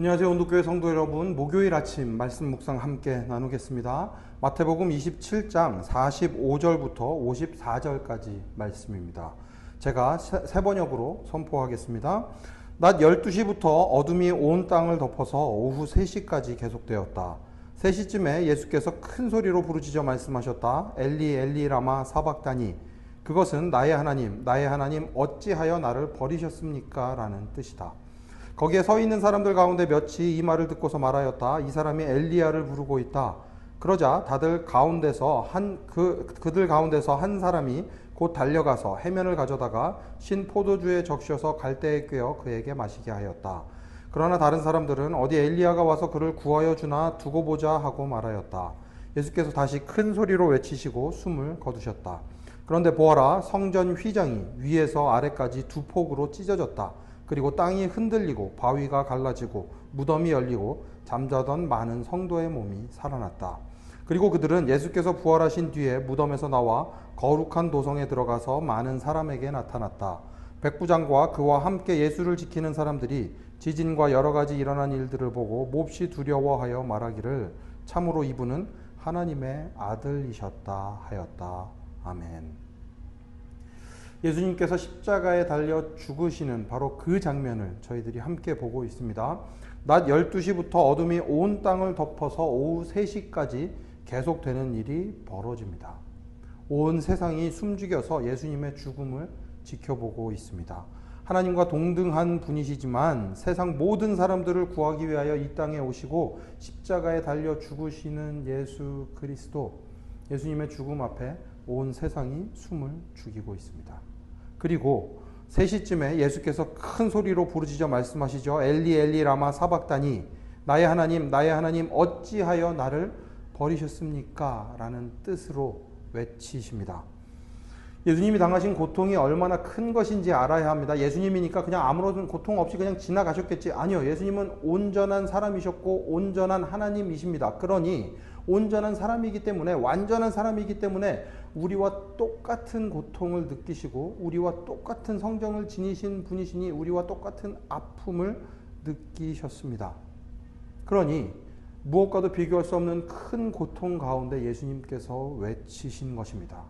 안녕하세요. 온도교회 성도 여러분, 목요일 아침 말씀 묵상 함께 나누겠습니다. 마태복음 27장 45절부터 54절까지 말씀입니다. 제가 새 번역으로 선포하겠습니다. 낮 12시부터 어둠이 온 땅을 덮어서 오후 3시까지 계속되었다. 3시쯤에 예수께서 큰 소리로 부르짖어 말씀하셨다. 엘리 엘리 라마 사박다니, 그것은 나의 하나님 어찌하여 나를 버리셨습니까? 라는 뜻이다. 거기에 서 있는 사람들 가운데 몇이 이 말을 듣고서 말하였다. 이 사람이 엘리야를 부르고 있다. 그러자 그들 가운데서 한 사람이 곧 달려가서 해면을 가져다가 신 포도주에 적셔서 갈대에 꿰어 그에게 마시게 하였다. 그러나 다른 사람들은 어디 엘리야가 와서 그를 구하여 주나 두고 보자 하고 말하였다. 예수께서 다시 큰 소리로 외치시고 숨을 거두셨다. 그런데 보아라, 성전 휘장이 위에서 아래까지 두 폭으로 찢어졌다. 그리고 땅이 흔들리고 바위가 갈라지고 무덤이 열리고 잠자던 많은 성도의 몸이 살아났다. 그리고 그들은 예수께서 부활하신 뒤에 무덤에서 나와 거룩한 도성에 들어가서 많은 사람에게 나타났다. 백부장과 그와 함께 예수를 지키는 사람들이 지진과 여러 가지 일어난 일들을 보고 몹시 두려워하여 말하기를 참으로 이분은 하나님의 아들이셨다 하였다. 아멘. 예수님께서 십자가에 달려 죽으시는 바로 그 장면을 저희들이 함께 보고 있습니다. 낮 12시부터 어둠이 온 땅을 덮어서 오후 3시까지 계속되는 일이 벌어집니다. 온 세상이 숨죽여서 예수님의 죽음을 지켜보고 있습니다. 하나님과 동등한 분이시지만 세상 모든 사람들을 구하기 위하여 이 땅에 오시고 십자가에 달려 죽으시는 예수 그리스도, 예수님의 죽음 앞에 온 세상이 숨을 죽이고 있습니다. 그리고 3시쯤에 예수께서 큰 소리로 부르짖어 말씀하시죠. 엘리 엘리 라마 사박다니, 나의 하나님 어찌하여 나를 버리셨습니까? 라는 뜻으로 외치십니다. 예수님이 당하신 고통이 얼마나 큰 것인지 알아야 합니다. 예수님이니까 그냥 아무런 고통 없이 그냥 지나가셨겠지. 아니요. 예수님은 온전한 사람이셨고 온전한 하나님이십니다. 그러니 온전한 사람이기 때문에, 완전한 사람이기 때문에 우리와 똑같은 고통을 느끼시고 우리와 똑같은 성정을 지니신 분이시니 우리와 똑같은 아픔을 느끼셨습니다. 그러니 무엇과도 비교할 수 없는 큰 고통 가운데 예수님께서 외치신 것입니다.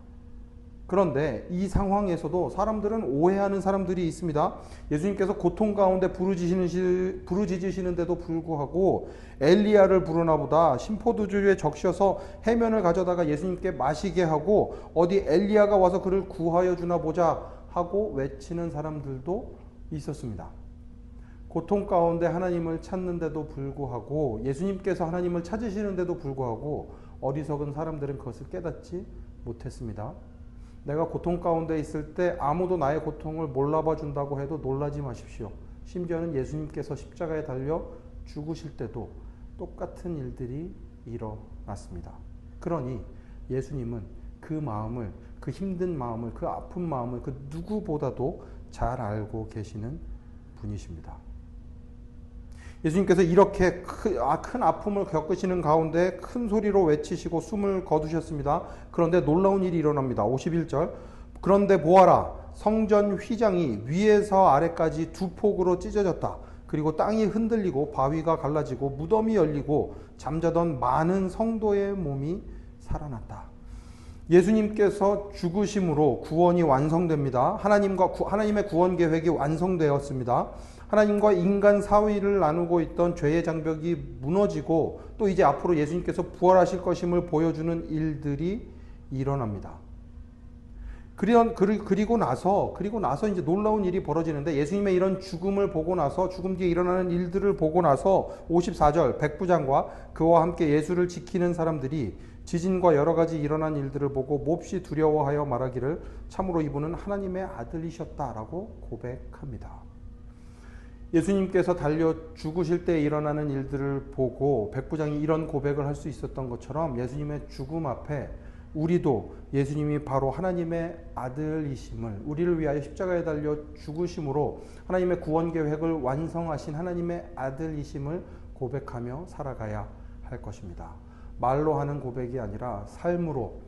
그런데 이 상황에서도 사람들은 오해하는 사람들이 있습니다. 예수님께서 고통 가운데 부르짖으시는데도 불구하고 엘리야를 부르나 보다, 신포도주에 적셔서 해면을 가져다가 예수님께 마시게 하고 어디 엘리야가 와서 그를 구하여 주나 보자 하고 외치는 사람들도 있었습니다. 고통 가운데 하나님을 찾는데도 불구하고, 예수님께서 하나님을 찾으시는데도 불구하고 어리석은 사람들은 그것을 깨닫지 못했습니다. 내가 고통 가운데 있을 때 아무도 나의 고통을 몰라봐 준다고 해도 놀라지 마십시오. 심지어는 예수님께서 십자가에 달려 죽으실 때도 똑같은 일들이 일어났습니다. 그러니 예수님은 그 마음을, 그 힘든 마음을, 그 아픈 마음을 그 누구보다도 잘 알고 계시는 분이십니다. 예수님께서 이렇게 큰 아픔을 겪으시는 가운데 큰 소리로 외치시고 숨을 거두셨습니다. 그런데 놀라운 일이 일어납니다. 51절. 그런데 보아라, 성전 휘장이 위에서 아래까지 두 폭으로 찢어졌다. 그리고 땅이 흔들리고 바위가 갈라지고 무덤이 열리고 잠자던 많은 성도의 몸이 살아났다. 예수님께서 죽으심으로 구원이 완성됩니다. 하나님의 구원 계획이 완성되었습니다. 하나님과 인간 사이를 나누고 있던 죄의 장벽이 무너지고 또 이제 앞으로 예수님께서 부활하실 것임을 보여주는 일들이 일어납니다. 그리고 나서 이제 놀라운 일이 벌어지는데, 예수님의 이런 죽음을 보고 나서, 죽음 뒤에 일어나는 일들을 보고 나서 54절, 백부장과 그와 함께 예수를 지키는 사람들이 지진과 여러 가지 일어난 일들을 보고 몹시 두려워하여 말하기를 참으로 이분은 하나님의 아들이셨다라고 고백합니다. 예수님께서 달려 죽으실 때 일어나는 일들을 보고 백부장이 이런 고백을 할 수 있었던 것처럼 예수님의 죽음 앞에 우리도 예수님이 바로 하나님의 아들이심을, 우리를 위하여 십자가에 달려 죽으심으로 하나님의 구원 계획을 완성하신 하나님의 아들이심을 고백하며 살아가야 할 것입니다. 말로 하는 고백이 아니라 삶으로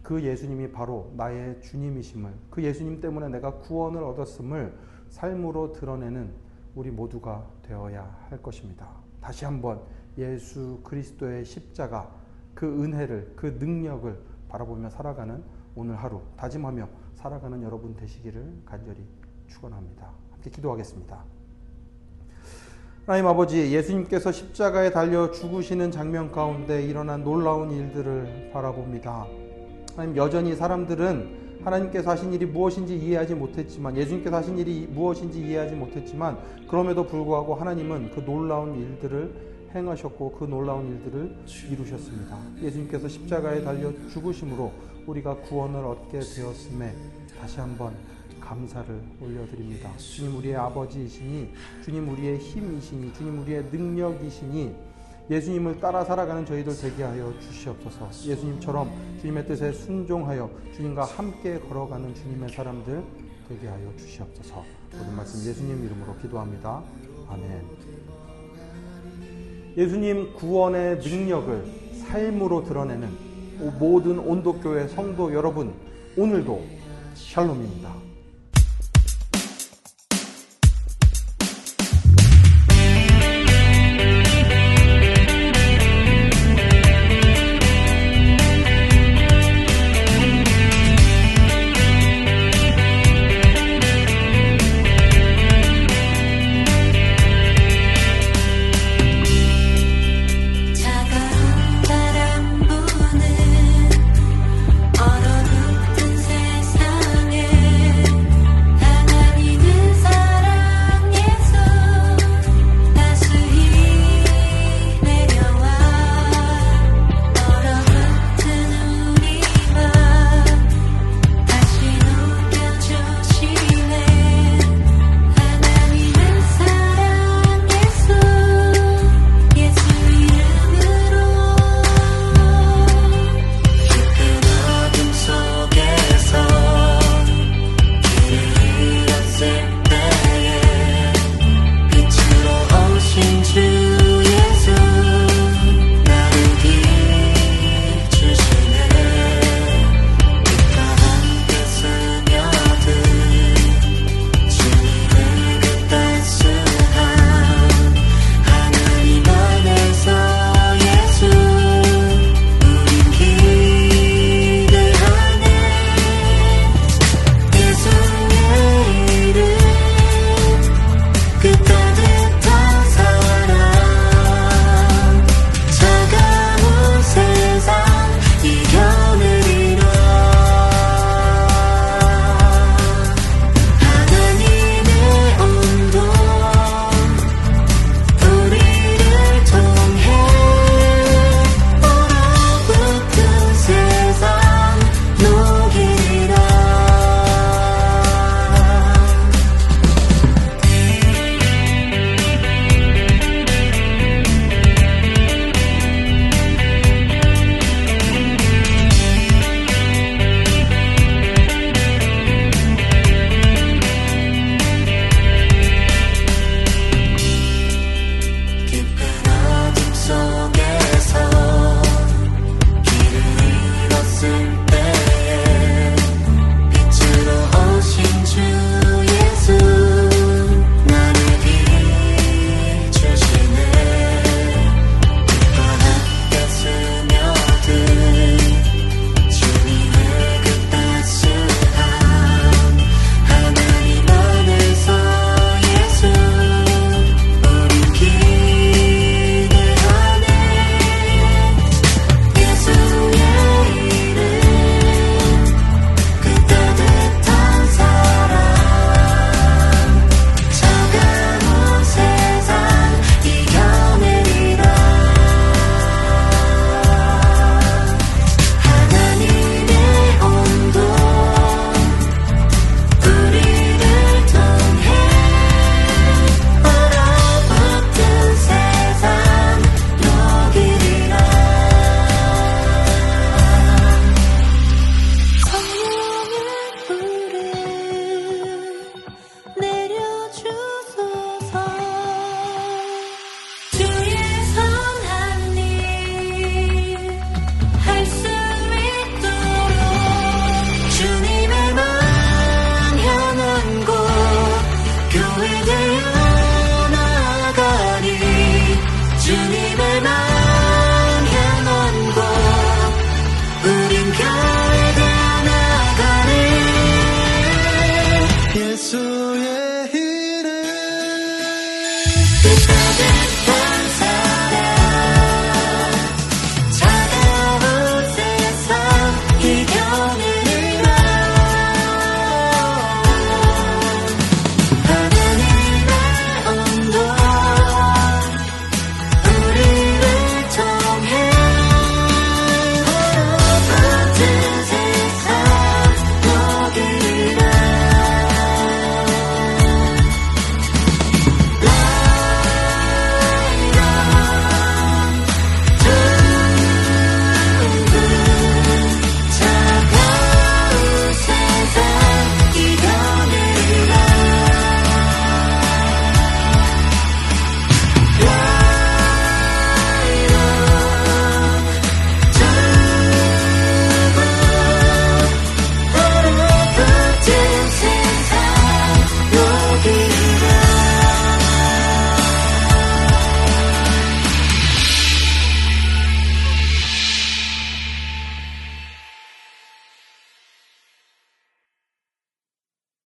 그 예수님이 바로 나의 주님이심을, 그 예수님 때문에 내가 구원을 얻었음을 삶으로 드러내는 우리 모두가 되어야 할 것입니다. 다시 한번 예수 그리스도의 십자가, 그 은혜를, 그 능력을 바라보며 살아가는 오늘 하루 다짐하며 살아가는 여러분 되시기를 간절히 축원합니다. 함께 기도하겠습니다. 하나님 아버지, 예수님께서 십자가에 달려 죽으시는 장면 가운데 일어난 놀라운 일들을 바라봅니다. 하나님, 여전히 사람들은 하나님께서 하신 일이 무엇인지 이해하지 못했지만, 예수님께서 하신 일이 무엇인지 이해하지 못했지만, 그럼에도 불구하고 하나님은 그 놀라운 일들을 행하셨고 그 놀라운 일들을 이루셨습니다. 예수님께서 십자가에 달려 죽으심으로 우리가 구원을 얻게 되었음에 다시 한번 감사를 올려드립니다. 주님 우리의 아버지이시니, 주님 우리의 힘이시니, 주님 우리의 능력이시니 예수님을 따라 살아가는 저희들 되게 하여 주시옵소서. 예수님처럼 주님의 뜻에 순종하여 주님과 함께 걸어가는 주님의 사람들 되게 하여 주시옵소서. 모든 말씀 예수님 이름으로 기도합니다. 아멘. 예수님 구원의 능력을 삶으로 드러내는 모든 온도교회 성도 여러분, 오늘도 샬롬입니다.